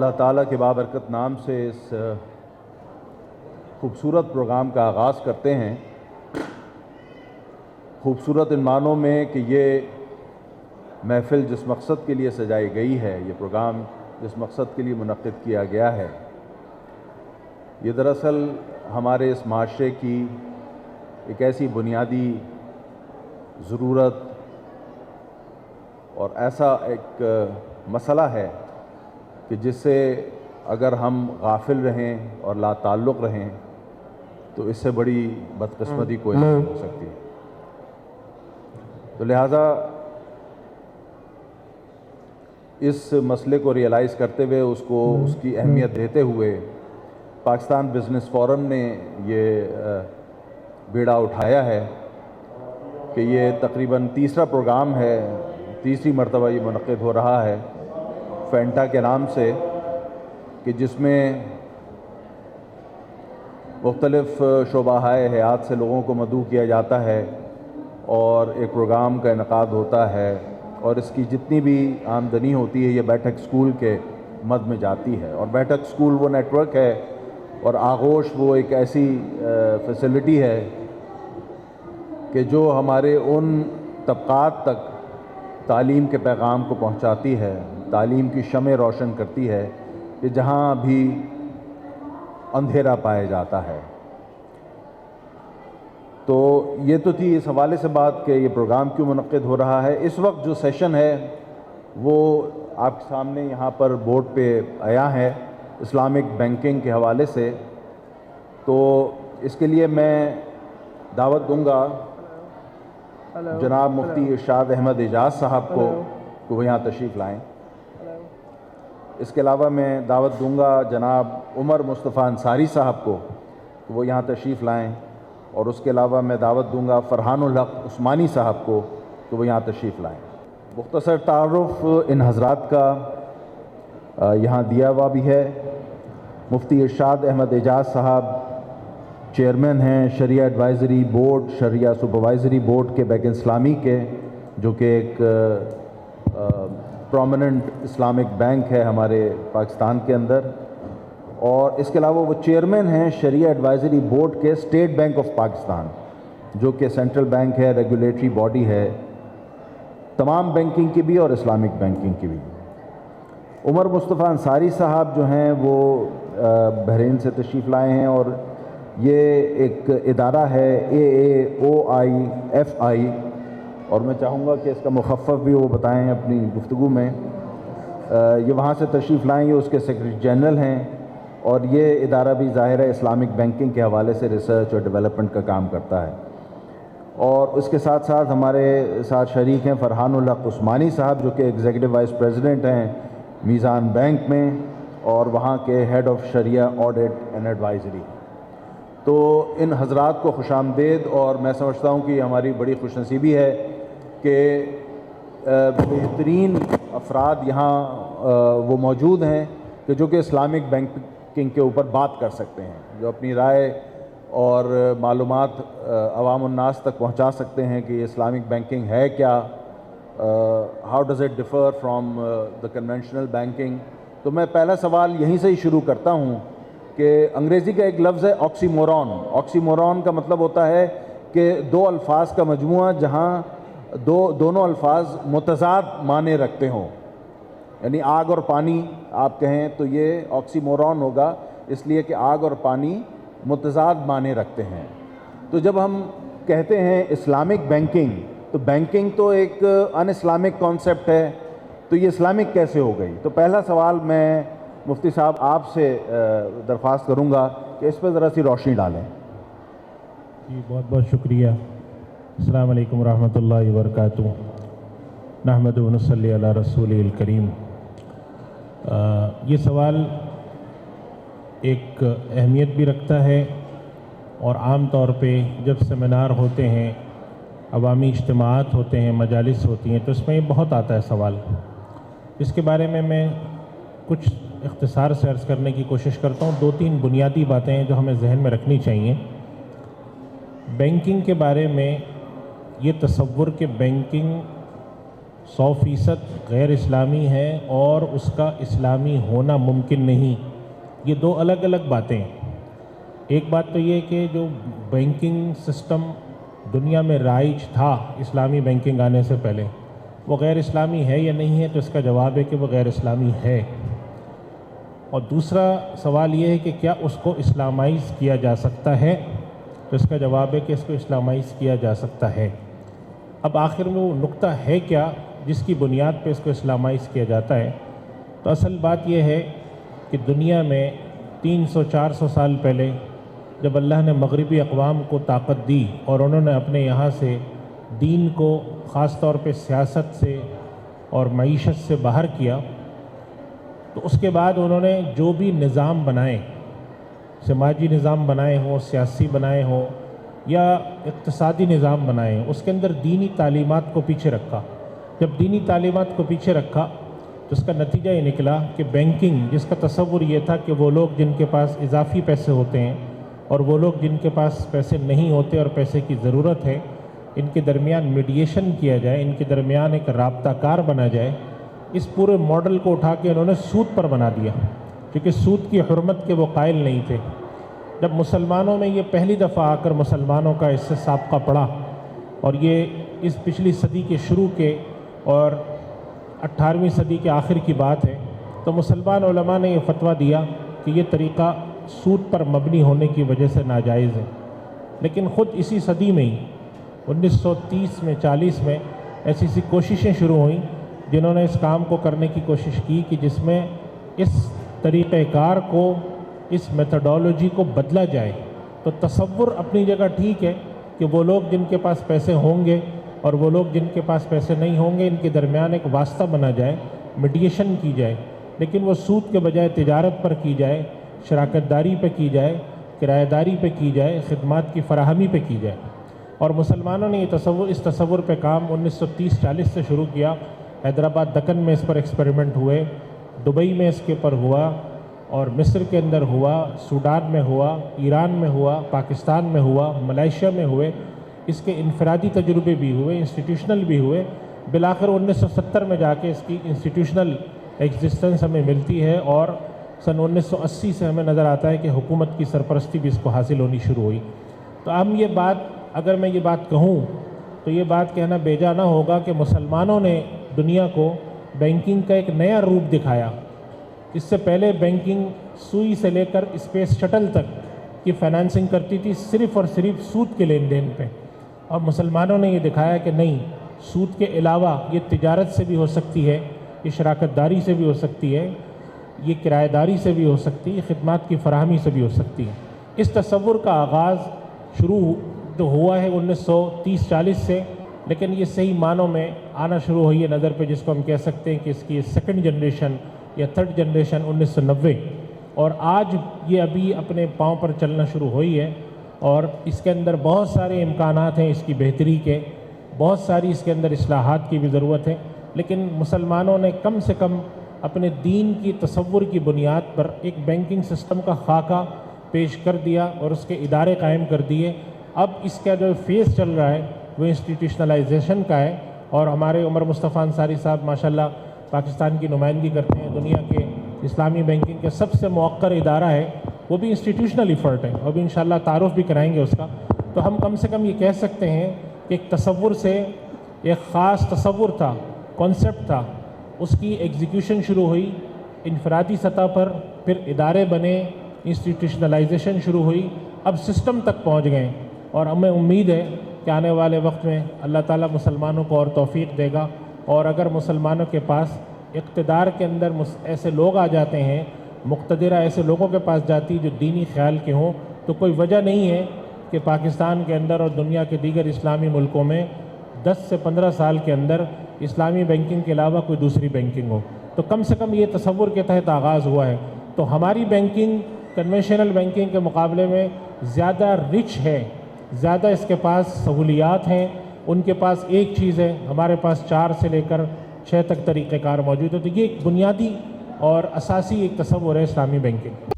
اللہ تعالیٰ کے بابرکت نام سے اس خوبصورت پروگرام کا آغاز کرتے ہیں۔ خوبصورت ان معنوں میں کہ یہ محفل جس مقصد کے لیے سجائی گئی ہے، یہ پروگرام جس مقصد کے لیے منعقد کیا گیا ہے، یہ دراصل ہمارے اس معاشرے کی ایک ایسی بنیادی ضرورت اور ایسا ایک مسئلہ ہے کہ جس سے اگر ہم غافل رہیں اور لا تعلق رہیں تو اس سے بڑی بدقسمتی کوئی نہیں ہو سکتی۔ تو لہٰذا اس مسئلے کو ریئلائز کرتے ہوئے اس کی اہمیت دیتے ہوئے پاکستان بزنس فورم نے یہ بیڑا اٹھایا ہے کہ یہ تقریباً تیسرا پروگرام ہے، تیسری مرتبہ یہ منعقد ہو رہا ہے فینٹا کے نام سے، کہ جس میں مختلف شعبۂ حیات سے لوگوں کو مدعو کیا جاتا ہے اور ایک پروگرام کا انعقاد ہوتا ہے، اور اس کی جتنی بھی آمدنی ہوتی ہے یہ بیٹھک سکول کے مد میں جاتی ہے۔ اور بیٹھک سکول وہ نیٹ ورک ہے اور آغوش وہ ایک ایسی فیسلٹی ہے کہ جو ہمارے ان طبقات تک تعلیم کے پیغام کو پہنچاتی ہے، تعلیم کی شمع روشن کرتی ہے کہ جہاں بھی اندھیرا پایا جاتا ہے۔ تو یہ تو تھی اس حوالے سے بات کہ یہ پروگرام کیوں منعقد ہو رہا ہے۔ اس وقت جو سیشن ہے وہ آپ کے سامنے یہاں پر بورڈ پہ آیا ہے اسلامک بینکنگ کے حوالے سے، تو اس کے لیے میں دعوت دوں گا جناب مفتی ارشاد احمد اعجاز صاحب کو کہ وہ یہاں تشریف لائیں۔ اس کے علاوہ میں دعوت دوں گا جناب عمر مصطفیٰ انصاری صاحب کو کہ وہ یہاں تشریف لائیں، اور اس کے علاوہ میں دعوت دوں گا فرحان الحق عثمانی صاحب کو کہ وہ یہاں تشریف لائیں۔ مختصر تعارف ان حضرات کا یہاں دیا ہوا بھی ہے۔ مفتی ارشاد احمد اعجاز صاحب چیئرمین ہیں شریعہ ایڈوائزری بورڈ، شریعہ سپروائزری بورڈ کے بیک اسلامی کے، جو کہ ایک پرومیننٹ اسلامک بینک ہے ہمارے پاکستان کے اندر، اور اس کے علاوہ وہ چیئرمین ہیں شریعہ ایڈوائزری بورڈ کے اسٹیٹ بینک آف پاکستان، جو کہ سینٹرل بینک ہے، ریگولیٹری باڈی ہے تمام بینکنگ کی بھی اور اسلامک بینکنگ کی بھی۔ عمر مصطفیٰ انصاری صاحب جو ہیں وہ بحرین سے تشریف لائے ہیں، اور یہ ایک ادارہ ہے AAOIFI، اور میں چاہوں گا کہ اس کا مخفف بھی وہ بتائیں اپنی گفتگو میں۔ یہ وہاں سے تشریف لائیں، یہ اس کے سیکرٹری جنرل ہیں، اور یہ ادارہ بھی ظاہر ہے اسلامک بینکنگ کے حوالے سے ریسرچ اور ڈیولپمنٹ کا کام کرتا ہے۔ اور اس کے ساتھ ساتھ ہمارے ساتھ شریک ہیں فرحان الحق عثمانی صاحب، جو کہ ایگزیکٹو وائس پریزیڈنٹ ہیں میزان بینک میں، اور وہاں کے ہیڈ آف شریعہ آڈٹ اینڈ ایڈوائزری۔ تو ان حضرات کو خوش آمدید، اور میں سمجھتا ہوں کہ یہ ہماری بڑی خوش نصیبی ہے کہ بہترین افراد یہاں وہ موجود ہیں کہ جو کہ اسلامک بینکنگ کے اوپر بات کر سکتے ہیں، جو اپنی رائے اور معلومات عوام الناس تک پہنچا سکتے ہیں کہ یہ اسلامک بینکنگ ہے کیا، how does it differ from the conventional banking. تو میں پہلا سوال یہیں سے ہی شروع کرتا ہوں کہ انگریزی کا ایک لفظ ہے آکسی مورون۔ آکسی مورون کا مطلب ہوتا ہے کہ دو الفاظ کا مجموعہ جہاں دونوں الفاظ متضاد معنی رکھتے ہوں، یعنی آگ اور پانی آپ کہیں تو یہ آکسی مورون ہوگا، اس لیے کہ آگ اور پانی متضاد معنی رکھتے ہیں۔ تو جب ہم کہتے ہیں اسلامک بینکنگ، تو بینکنگ تو ایک ان اسلامک کانسیپٹ ہے، تو یہ اسلامک کیسے ہو گئی؟ تو پہلا سوال میں مفتی صاحب آپ سے درخواست کروں گا کہ اس پہ ذرا سی روشنی ڈالیں۔ جی بہت بہت شکریہ۔ السلام علیکم ورحمۃ اللہ وبرکاتہ۔ نحمد و نصلی علی رسول الکریم۔ یہ سوال ایک اہمیت بھی رکھتا ہے، اور عام طور پہ جب سیمینار ہوتے ہیں، عوامی اجتماعات ہوتے ہیں، مجالس ہوتی ہیں، تو اس میں یہ بہت آتا ہے سوال۔ اس کے بارے میں کچھ اختصار سے عرض کرنے کی کوشش کرتا ہوں۔ دو تین بنیادی باتیں ہیں جو ہمیں ذہن میں رکھنی چاہیے۔ بینکنگ کے بارے میں یہ تصور کہ بینکنگ 100% غیر اسلامی ہے اور اس کا اسلامی ہونا ممکن نہیں، یہ دو الگ الگ باتیں ہیں۔ ایک بات تو یہ کہ جو بینکنگ سسٹم دنیا میں رائج تھا اسلامی بینکنگ آنے سے پہلے، وہ غیر اسلامی ہے یا نہیں ہے، تو اس کا جواب ہے کہ وہ غیر اسلامی ہے۔ اور دوسرا سوال یہ ہے کہ کیا اس کو اسلامائز کیا جا سکتا ہے، تو اس کا جواب ہے کہ اس کو اسلامائز کیا جا سکتا ہے۔ اب آخر میں وہ نقطہ ہے کیا جس کی بنیاد پہ اس کو اسلامائز کیا جاتا ہے؟ تو اصل بات یہ ہے کہ دنیا میں 300-400 سال پہلے جب اللہ نے مغربی اقوام کو طاقت دی اور انہوں نے اپنے یہاں سے دین کو خاص طور پہ سیاست سے اور معیشت سے باہر کیا، تو اس کے بعد انہوں نے جو بھی نظام بنائے، سماجی نظام بنائے ہوں، سیاسی بنائے ہوں یا اقتصادی نظام بنائے ہوں، اس کے اندر دینی تعلیمات کو پیچھے رکھا۔ جب دینی تعلیمات کو پیچھے رکھا تو اس کا نتیجہ یہ نکلا کہ بینکنگ، جس کا تصور یہ تھا کہ وہ لوگ جن کے پاس اضافی پیسے ہوتے ہیں اور وہ لوگ جن کے پاس پیسے نہیں ہوتے اور پیسے کی ضرورت ہے، ان کے درمیان میڈیشن کیا جائے، ان کے درمیان ایک رابطہ کار بنا جائے، اس پورے ماڈل کو اٹھا کے انہوں نے سود پر بنا دیا، کیونکہ سود کی حرمت کے وہ قائل نہیں تھے۔ جب مسلمانوں میں یہ پہلی دفعہ آ کر مسلمانوں کا اس سے سابقہ پڑا، اور یہ اس پچھلی صدی کے شروع کے اور 18ویں صدی کے آخر کی بات ہے، تو مسلمان علماء نے یہ فتویٰ دیا کہ یہ طریقہ سود پر مبنی ہونے کی وجہ سے ناجائز ہے۔ لیکن خود اسی صدی میں ہی 1930 میں 40 میں ایسی کوششیں شروع ہوئیں جنہوں نے اس کام کو کرنے کی کوشش کی کہ جس میں اس طریقہ کار کو، اس میتھڈالوجی کو بدلا جائے۔ تو تصور اپنی جگہ ٹھیک ہے کہ وہ لوگ جن کے پاس پیسے ہوں گے اور وہ لوگ جن کے پاس پیسے نہیں ہوں گے، ان کے درمیان ایک واسطہ بنا جائے، میڈیشن کی جائے، لیکن وہ سود کے بجائے تجارت پر کی جائے، شراکت داری پہ کی جائے، کرایہ داری پہ کی جائے، خدمات کی فراہمی پہ کی جائے۔ اور مسلمانوں نے اس تصور پہ کام 1930-40 سے شروع کیا۔ حیدرآباد دکن میں اس پر ایکسپیریمنٹ ہوئے، دبئی میں اس کے اوپر ہوا، اور مصر کے اندر ہوا، سوڈان میں ہوا، ایران میں ہوا، پاکستان میں ہوا، ملائیشیا میں ہوئے۔ اس کے انفرادی تجربے بھی ہوئے، انسٹیٹیوشنل بھی ہوئے۔ بالآخر 1970 میں جا کے اس کی انسٹیٹیوشنل ایگزسٹنس ہمیں ملتی ہے، اور سن 1980 سے ہمیں نظر آتا ہے کہ حکومت کی سرپرستی بھی اس کو حاصل ہونی شروع ہوئی۔ تو اگر میں یہ بات کہوں تو یہ بات کہنا بیجا نہ ہوگا کہ مسلمانوں نے دنیا کو بینکنگ کا ایک نیا روپ دکھایا۔ اس سے پہلے بینکنگ سوئی سے لے کر اسپیس شٹل تک کی فائنانسنگ کرتی تھی صرف اور صرف سود کے لین دین پہ، اور مسلمانوں نے یہ دکھایا کہ نہیں، سود کے علاوہ یہ تجارت سے بھی ہو سکتی ہے، یہ شراکت داری سے بھی ہو سکتی ہے، یہ کرایہ داری سے بھی ہو سکتی ہے، خدمات کی فراہمی سے بھی ہو سکتی ہے۔ اس تصور کا آغاز شروع تو ہوا ہے 1930-40 سے، لیکن یہ صحیح معنوں میں آنا شروع ہوئی ہے نظر پہ، جس کو ہم کہہ سکتے ہیں کہ اس کی سیکنڈ جنریشن یا تھرڈ جنریشن 1990، اور آج یہ ابھی اپنے پاؤں پر چلنا شروع ہوئی ہے، اور اس کے اندر بہت سارے امکانات ہیں اس کی بہتری کے، بہت ساری اس کے اندر اصلاحات کی بھی ضرورت ہے۔ لیکن مسلمانوں نے کم سے کم اپنے دین کی تصور کی بنیاد پر ایک بینکنگ سسٹم کا خاکہ پیش کر دیا اور اس کے ادارے قائم کر دیے۔ اب اس کا جو فیز چل رہا ہے وہ انسٹیٹیوشنلائزیشن کا ہے، اور ہمارے عمر مصطفیٰ انصاری صاحب ماشاءاللہ پاکستان کی نمائندگی کرتے ہیں، دنیا کے اسلامی بینکنگ کے سب سے موقر ادارہ ہے، وہ بھی انسٹیٹیوشنل ایفرٹ ہے، اور بھی انشاءاللہ تعارف بھی کرائیں گے اس کا۔ تو ہم کم سے کم یہ کہہ سکتے ہیں کہ ایک تصور سے، ایک خاص تصور تھا، کانسیپٹ تھا، اس کی ایگزیکیوشن شروع ہوئی انفرادی سطح پر، پھر ادارے بنے، انسٹیٹیوشنلائزیشن شروع ہوئی، اب سسٹم تک پہنچ گئے، اور ہمیں امید ہے کہ آنے والے وقت میں اللہ تعالیٰ مسلمانوں کو اور توفیق دے گا، اور اگر مسلمانوں کے پاس اقتدار کے اندر ایسے لوگ آ جاتے ہیں، مقتدرہ ایسے لوگوں کے پاس جاتی جو دینی خیال کے ہوں، تو کوئی وجہ نہیں ہے کہ پاکستان کے اندر اور دنیا کے دیگر اسلامی ملکوں میں 10 سے 15 سال کے اندر اسلامی بینکنگ کے علاوہ کوئی دوسری بینکنگ ہو۔ تو کم سے کم یہ تصور کے تحت آغاز ہوا ہے۔ تو ہماری بینکنگ کنونشنل بینکنگ کے مقابلے میں زیادہ رچ ہے، زیادہ اس کے پاس سہولیات ہیں۔ ان کے پاس ایک چیز ہے، ہمارے پاس 4 سے لے کر 6 تک طریقہ کار موجود ہے۔ تو یہ ایک بنیادی اور اساسی ایک تصور ہے اسلامی بینکنگ۔